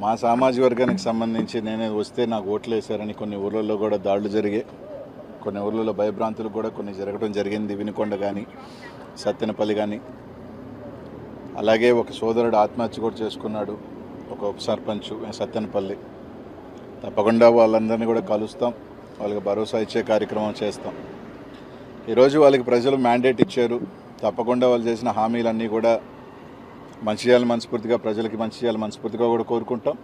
మా సామాజిక వర్గానికి సంబంధించి నేనే వస్తే నాకు ఓట్లు వేశారని కొన్ని ఊర్లలో కూడా దాడులు జరిగాయి. కొన్ని ఊర్లలో భయభ్రాంతులు కూడా కొన్ని జరగడం జరిగింది. వినుకొండ కానీ సత్తెనపల్లి కానీ. అలాగే ఒక సోదరుడు ఆత్మహత్య కూడా చేసుకున్నాడు, ఒక ఉప సర్పంచ్ సత్తెనపల్లి. తప్పకుండా వాళ్ళందరినీ కూడా కలుస్తాం, వాళ్ళకి భరోసా ఇచ్చే కార్యక్రమం చేస్తాం. ఈరోజు వాళ్ళకి ప్రజలు మ్యాండేట్ ఇచ్చారు. తప్పకుండా వాళ్ళు చేసిన హామీలన్నీ కూడా మంచి చేయాలి మనస్ఫూర్తిగా, ప్రజలకి మంచి చేయాలి మనస్ఫూర్తిగా కూడా కోరుకుంటాం.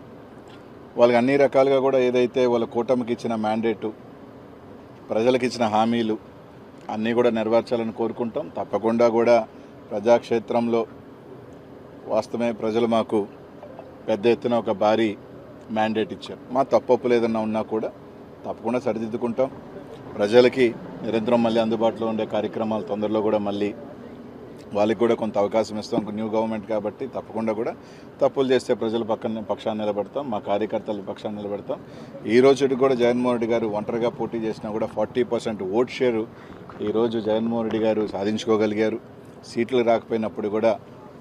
వాళ్ళకి అన్ని రకాలుగా కూడా ఏదైతే వాళ్ళ కూటమికి ఇచ్చిన మ్యాండేటు, ప్రజలకు ఇచ్చిన హామీలు అన్నీ కూడా నెరవేర్చాలని కోరుకుంటాం. తప్పకుండా కూడా ప్రజాక్షేత్రంలో వాస్తవమే ప్రజలు మాకు పెద్ద ఎత్తున ఒక భారీ మ్యాండేట్ ఇచ్చారు. మా తప్పొప్పులు ఏదన్నా ఉన్నా కూడా తప్పకుండా సరిదిద్దుకుంటాం. ప్రజలకి నిరంతరం మళ్ళీ అందుబాటులో ఉండే కార్యక్రమాలు తొందరలో కూడా మళ్ళీ వాళ్ళకి కూడా కొంత అవకాశం ఇస్తాం. న్యూ గవర్నమెంట్ కాబట్టి తప్పకుండా కూడా తప్పులు చేస్తే ప్రజల పక్షాన్ని నిలబడతాం, మా కార్యకర్తల పక్షాన్ని నిలబడతాం. ఈ రోజుకి కూడా జగన్మోహన్ రెడ్డి గారు ఒంటరిగా పోటీ చేసినా కూడా 40% ఓట్ షేరు ఈరోజు జగన్మోహన్ రెడ్డి గారు సాధించుకోగలిగారు. సీట్లు రాకపోయినప్పుడు కూడా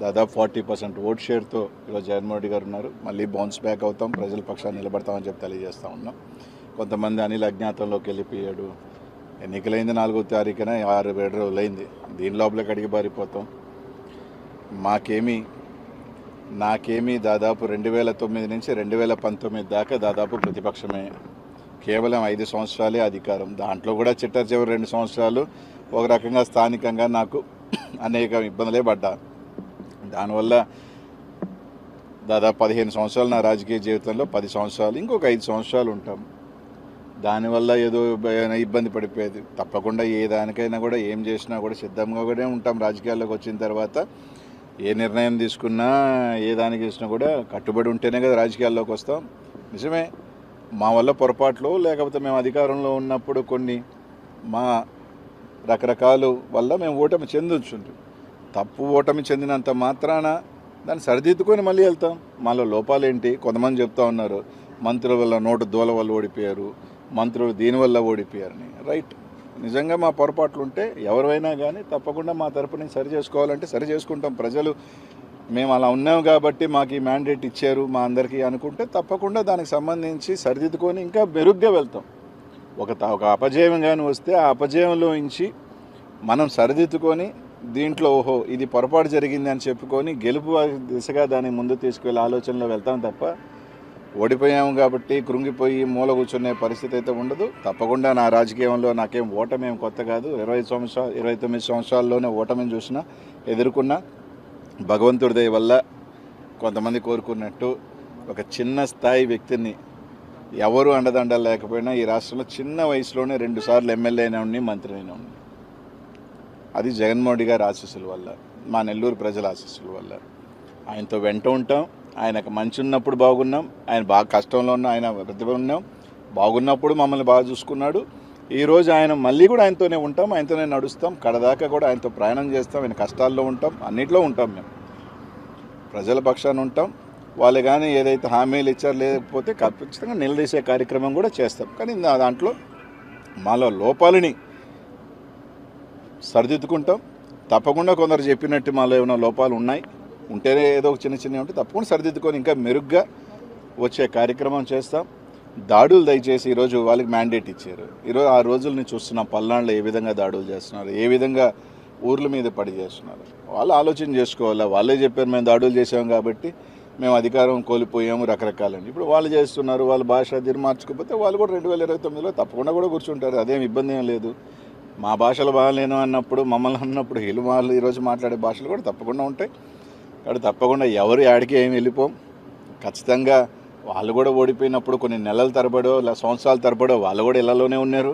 దాదాపు 40% ఓట్ షేర్తో ఈరోజు జగన్మోహన్ రెడ్డి గారు ఉన్నారు. మళ్ళీ బౌన్స్ బ్యాక్ అవుతాం, ప్రజల పక్షాన్ని నిలబడతామని చెప్పి తెలియజేస్తూ ఉన్నాం. కొంతమంది అనిల్ అజ్ఞాతంలోకి వెళ్ళిపోయాడు. ఎన్నికలైంది 4వ తారీఖున 6-7 రోజులైంది. దీని లోపలికి అడిగి పారిపోతాం. నాకేమీ దాదాపు 2009 నుంచి 2019 దాకా దాదాపు ప్రతిపక్షమే. కేవలం 5 సంవత్సరాలే అధికారం. దాంట్లో కూడా చిట్ట చివరి 2 సంవత్సరాలు ఒక రకంగా స్థానికంగా నాకు అనేక ఇబ్బందులే పడ్డా. దానివల్ల దాదాపు 15 సంవత్సరాలు నా రాజకీయ జీవితంలో 10 సంవత్సరాలు, ఇంకొక 5 సంవత్సరాలు ఉంటాం. దానివల్ల ఏదో ఇబ్బంది పడిపోయేది. తప్పకుండా ఏ దానికైనా కూడా ఏం చేసినా కూడా సిద్ధంగా కూడా ఉంటాం. రాజకీయాల్లోకి వచ్చిన తర్వాత ఏ నిర్ణయం తీసుకున్నా ఏ దానికి చేసినా కూడా కట్టుబడి ఉంటేనే కదా రాజకీయాల్లోకి వస్తాం. నిజమే, మా వల్ల పొరపాట్లు లేకపోతే మేము అధికారంలో ఉన్నప్పుడు కొన్ని మా రకరకాల వల్ల మేము ఓటమి చెందొచ్చుంటాం. తప్పు ఓటమి చెందినంత మాత్రాన దాన్ని సరిదిద్దుకొని మళ్ళీ వెళ్తాం. మాలో లోపాలేంటి? కొంతమంది చెప్తా ఉన్నారు మంత్రుల వల్ల నోటు దూల వల్ల ఓడిపోయారు, మంత్రులు దీనివల్ల ఓడిపోయారని. రైట్, నిజంగా మా పొరపాట్లు ఉంటే ఎవరైనా కానీ తప్పకుండా మా తరపున సరి చేసుకోవాలంటే సరి చేసుకుంటాం. ప్రజలు మేము అలా ఉన్నాం కాబట్టి మాకు ఈ మ్యాండేట్ ఇచ్చారు మా అందరికీ అనుకుంటే తప్పకుండా దానికి సంబంధించి సరిదిద్దుకొని ఇంకా మెరుగ్గా వెళ్తాం. ఒక అపజయం కానీ వస్తే ఆ అపజయంలో నుంచి మనం సరిదిద్దుకొని దీంట్లో ఓహో ఇది పొరపాటు జరిగింది అని చెప్పుకొని గెలుపు దిశగా దాన్ని ముందు తీసుకువెళ్ళే ఆలోచనలో వెళ్తాం తప్ప ఓడిపోయాము కాబట్టి కృంగిపోయి మూల కూర్చునే పరిస్థితి అయితే ఉండదు. తప్పకుండా నా రాజకీయంలో నాకేం ఓటమేం కొత్త కాదు. 29 సంవత్సరాల్లోనే ఓటమిని చూసినా ఎదుర్కొన్నా. భగవంతుడి దయ వల్ల కొంతమంది కోరుకున్నట్టు ఒక చిన్న స్థాయి వ్యక్తిని ఎవరు అండదండలు లేకపోయినా ఈ రాష్ట్రంలో చిన్న వయసులోనే 2 సార్లు ఎమ్మెల్యే అయినా ఉండి మంత్రి అయినా ఉండి, అది జగన్మోహన్ రెడ్డి గారి ఆశీస్సుల వల్ల, మా నెల్లూరు ప్రజల ఆశీస్సుల వల్ల. ఆయనతో వెంట ఉంటాం. ఆయనకు మంచి ఉన్నప్పుడు బాగున్నాం, ఆయన బాగా కష్టంలో ఉన్న ఆయన ప్రతిభ ఉన్నాం. బాగున్నప్పుడు మమ్మల్ని బాగా చూసుకున్నాడు. ఈరోజు ఆయన మళ్ళీ కూడా ఆయనతోనే ఉంటాం, ఆయనతోనే నడుస్తాం, కడదాకా కూడా ఆయనతో ప్రయాణం చేస్తాం. ఆయన కష్టాల్లో ఉంటాం, అన్నింటిలో ఉంటాం. మేము ప్రజల పక్షాన ఉంటాం. వాళ్ళు కానీ ఏదైతే హామీలు ఇచ్చారో లేకపోతే ఖచ్చితంగా నిలదీసే కార్యక్రమం కూడా చేస్తాం. కానీ దాంట్లో మాలో లోపాలని సరిదిద్దుకుంటాం. తప్పకుండా కొందరు చెప్పినట్టు మాలో ఏమైనా లోపాలు ఉంటేనే ఏదో ఒక చిన్న ఉంటే తప్పకుండా సరిదిద్దుకొని ఇంకా మెరుగ్గా వచ్చే కార్యక్రమం చేస్తాం. దాడులు దయచేసి ఈరోజు వాళ్ళకి మ్యాండేట్ ఇచ్చారు. ఈరోజు ఆ రోజుల్ని చూస్తున్నాం. పల్నాడులో ఏ విధంగా దాడులు చేస్తున్నారు, ఏ విధంగా ఊర్ల మీద పడి చేస్తున్నారు. వాళ్ళు ఆలోచన చేసుకోవాలా. వాళ్ళే చెప్పారు మేము దాడులు చేసాం కాబట్టి మేము అధికారం కోల్పోయాము రకరకాలని. ఇప్పుడు వాళ్ళు చేస్తున్నారు. వాళ్ళ భాష తీరు మార్చుకోకపోతే వాళ్ళు కూడా 2029లో తప్పకుండా కూడా కూర్చుంటారు. అదేం ఇబ్బంది ఏం లేదు. మా భాషలు బాగాలేను అన్నప్పుడు మమ్మల్ని అన్నప్పుడు వాళ్ళు ఈరోజు మాట్లాడే భాషలు కూడా తప్పకుండా ఉంటాయి. కాబట్టి తప్పకుండా ఎవరు యాడికి ఏమి వెళ్ళిపోం. ఖచ్చితంగా వాళ్ళు కూడా ఓడిపోయినప్పుడు కొన్ని నెలల తరబడో సంవత్సరాల తరబడో వాళ్ళు కూడా ఇళ్లలోనే ఉన్నారు.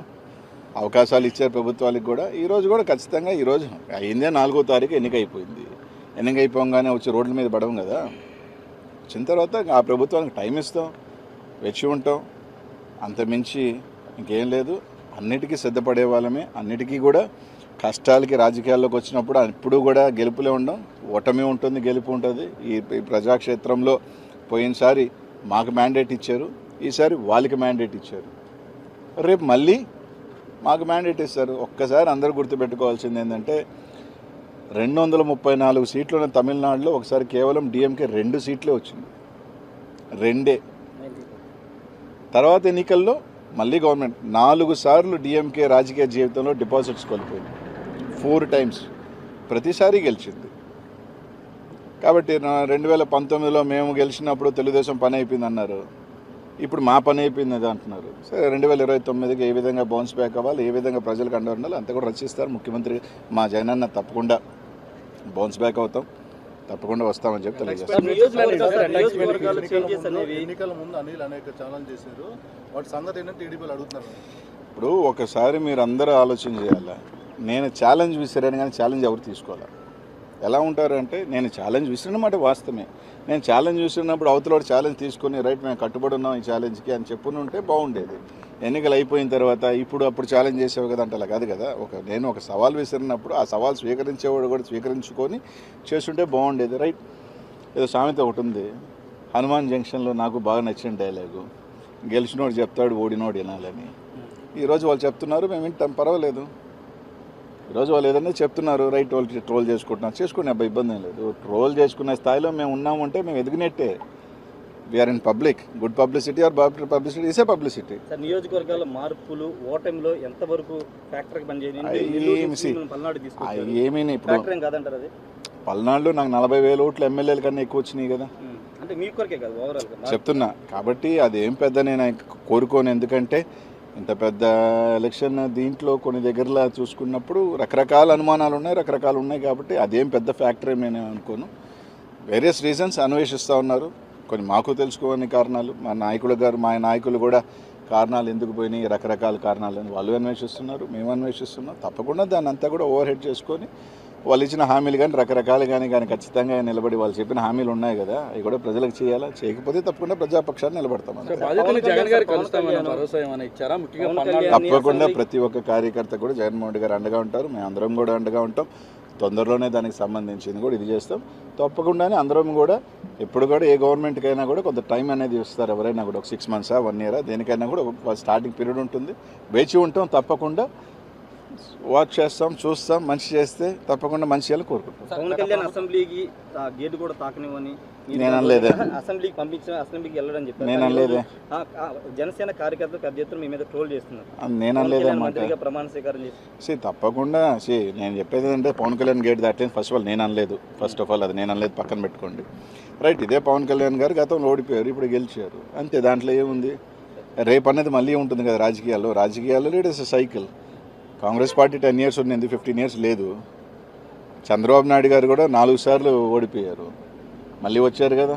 అవకాశాలు ఇచ్చారు ప్రభుత్వాలకు కూడా. ఈరోజు కూడా ఖచ్చితంగా ఈరోజు అయిందే 4వ తారీఖు ఎన్నికైపోయింది. ఎన్నికైపోగానే వచ్చి రోడ్ల మీద పడవం కదా. వచ్చిన తర్వాత ఆ ప్రభుత్వానికి టైం ఇస్తాం, వెచ్చి ఉంటాం. అంతమించి ఇంకేం లేదు. అన్నిటికీ సిద్ధపడే వాళ్ళమే. అన్నిటికీ కూడా కష్టాలకి రాజకీయాల్లోకి వచ్చినప్పుడు ఇప్పుడు కూడా గెలుపులే ఉండం, ఓటమి ఉంటుంది, గెలుపు ఉంటుంది. ఈ ప్రజాక్షేత్రంలో పోయినసారి మాకు మ్యాండేట్ ఇచ్చారు, ఈసారి వాళ్ళకి మ్యాండేట్ ఇచ్చారు, రేపు మళ్ళీ మాకు మ్యాండేట్ ఇస్తారు. ఒక్కసారి అందరూ గుర్తుపెట్టుకోవాల్సింది ఏంటంటే 234 సీట్లు ఉన్న తమిళనాడులో ఒకసారి కేవలం డిఎంకే 2 సీట్లే వచ్చింది. రెండే. తర్వాత ఎన్నికల్లో మళ్ళీ గవర్నమెంట్ 4 సార్లు డిఎంకే రాజకీయ జీవితంలో డిపాజిట్స్ కోల్పోయింది, 4 టైమ్స్, ప్రతిసారి గెలిచింది. కాబట్టి 2019లో మేము గెలిచినప్పుడు తెలుగుదేశం పని అయిపోయింది అన్నారు, ఇప్పుడు మా పని అయిపోయింది అది అంటున్నారు. సరే 2029కి ఏ విధంగా బౌన్స్ బ్యాక్ అవ్వాలి, ఏ విధంగా ప్రజలకు అండ ఉండాలి అంతా కూడా రచిస్తారు. ముఖ్యమంత్రి మా జగనన్న తప్పకుండా బౌన్స్ బ్యాక్ అవుతాం, తప్పకుండా వస్తామని చెప్పి తెలియజేస్తాం. ఎన్నికల ముందు అనిల్ అనేక ఛాలెంజ్ చేశారు, వాటి సంగతి ఏంటంటే టీడీపీలు అడుగుతున్నారు. ఇప్పుడు ఒకసారి మీరు అందరూ ఆలోచన చేయాలా, నేను ఛాలెంజ్ విసిరాను కానీ ఛాలెంజ్ ఎవరు తీసుకోవాలి? ఎలా ఉంటారంటే నేను ఛాలెంజ్ విసిరినమాట వాస్తవమే, నేను ఛాలెంజ్ విసిరినప్పుడు అవతల ఛాలెంజ్ తీసుకొని రైట్ మేము కట్టుబడి ఉన్నాం ఈ ఛాలెంజ్కి అని చెప్పుకుని ఉంటే బాగుండేది. ఎన్నికలు అయిపోయిన తర్వాత అప్పుడు ఛాలెంజ్ చేసేవి కదా అంటే అలా కాదు కదా. నేను ఒక సవాల్ విసిరినప్పుడు ఆ సవాల్ స్వీకరించేవాడు కూడా స్వీకరించుకొని చేస్తుంటే బాగుండేది. రైట్, ఏదో సామెత ఒకటి ఉంది, హనుమాన్ జంక్షన్లో నాకు బాగా నచ్చిన డైలాగు, గెలిచినోడు చెప్తాడు ఓడినోడు వినాలని. ఈరోజు వాళ్ళు చెప్తున్నారు, మేము వింటాం, పర్వాలేదు. ఈరోజు వాళ్ళు ఏదైనా చెప్తున్నారు, రైట్, వాళ్ళు ట్రోల్ చేసుకునే అబ్బాయి ఇబ్బంది ఏం లేదు. ట్రోల్ చేసుకునే స్థాయిలో మేము ఉన్నామంటే మేము ఎదిగినట్టే. We are in public, good publicity or bad publicity is a publicity. నియోజకవర్గాల మార్పులు ఓటమిలో ఎంతవరకు ఫ్యాక్టర్కి పనిచేయండి? ఏమీ ఇప్పుడు కాదంటారు అది. పల్నాడులో నాకు 40,000 ఓట్లు ఎమ్మెల్యేల కన్నా ఎక్కువ వచ్చినాయి కదా, అంటే మీ కొరకే కాదు ఓవరాల్గా చెప్తున్నా. కాబట్టి అదేం పెద్ద నేను కోరుకోను, ఎందుకంటే ఇంత పెద్ద ఎలక్షన్ దీంట్లో కొన్ని దగ్గరలో చూసుకున్నప్పుడు రకరకాల అనుమానాలు ఉన్నాయి, రకరకాలు ఉన్నాయి. కాబట్టి అదేం పెద్ద ఫ్యాక్టరీ నేను అనుకోను. వేరియస్ రీజన్స్ అన్వేషిస్తూ ఉన్నారు, కొన్ని మాకు తెలుసుకోని కారణాలు, మా నాయకులు కూడా కారణాలు ఎందుకు పోయినాయి, రకరకాల కారణాలని వాళ్ళు అన్వేషిస్తున్నారు, మేము అన్వేషిస్తున్నాం. తప్పకుండా దాన్ని అంతా కూడా ఓవర్ హెడ్ చేసుకొని వాళ్ళు ఇచ్చిన హామీలు కానీ రకరకాలు కానీ ఖచ్చితంగా నిలబడి వాళ్ళు చెప్పిన హామీలు ఉన్నాయి కదా, అవి కూడా ప్రజలకు చేయాలా, చేయకపోతే తప్పకుండా ప్రజాపక్షాన్ని నిలబడతాం. తప్పకుండా ప్రతి ఒక్క కార్యకర్త కూడా జగన్మోహన్ రెడ్డి గారు అండగా ఉంటారు, మేము అందరం కూడా అండగా ఉంటాం. తొందరలోనే దానికి సంబంధించింది కూడా ఇది చేస్తాం. తప్పకుండానే అందరం కూడా ఎప్పుడు కూడా ఏ గవర్నమెంట్కైనా కూడా కొంత టైం అనేది ఇస్తారు, ఎవరైనా కూడా ఒక 6 months 1 year దేనికైనా కూడా ఒక స్టార్టింగ్ పీరియడ్ ఉంటుంది, వేచి ఉంటాం. తప్పకుండా వాచ్ చేస్తాం, చూస్తాం, మంచి చేస్తే తప్పకుండా మంచి చేయాలని కోరుకుంటాం. పవన్ కళ్యాణ్ అసెంబ్లీకి గేట్ కూడా తాకనివ్వని నేను అనలేదే, అసెంబ్లీకి పంపించిన అసెంబ్లీకి వెళ్ళడం చెప్పారు. నేను అనలేదే. జనసేన కార్యకర్తలు పెద్ద ఎత్తున మీ మీద ట్రోల్ చేస్తున్నారు. నేను అనలేదు అన్నమాట. ప్రమాణ స్వీకారం చేసి తప్పకుండా నేను చెప్పేది ఏంటంటే పవన్ కళ్యాణ్ గేట్ దాటలేదు. ఫస్ట్ ఆఫ్ ఆల్ నేను అనలేదు, ఫస్ట్ ఆఫ్ ఆల్ అది నేను అనలేదు, పక్కన పెట్టుకోండి. రైట్, ఇదే పవన్ కళ్యాణ్ గారు గతంలో ఓడిపోయారు, ఇప్పుడు గెలిచారు, అంతే. దాంట్లో ఏముంది? రేపు అనేది మళ్ళీ ఉంటుంది కదా రాజకీయాల్లో it is cycle. Congress party 10 years ఉంది, 15 years లేదు. చంద్రబాబు నాయుడు గారు కూడా 4 సార్లు ఓడిపోయారు, మళ్ళీ వచ్చారు కదా.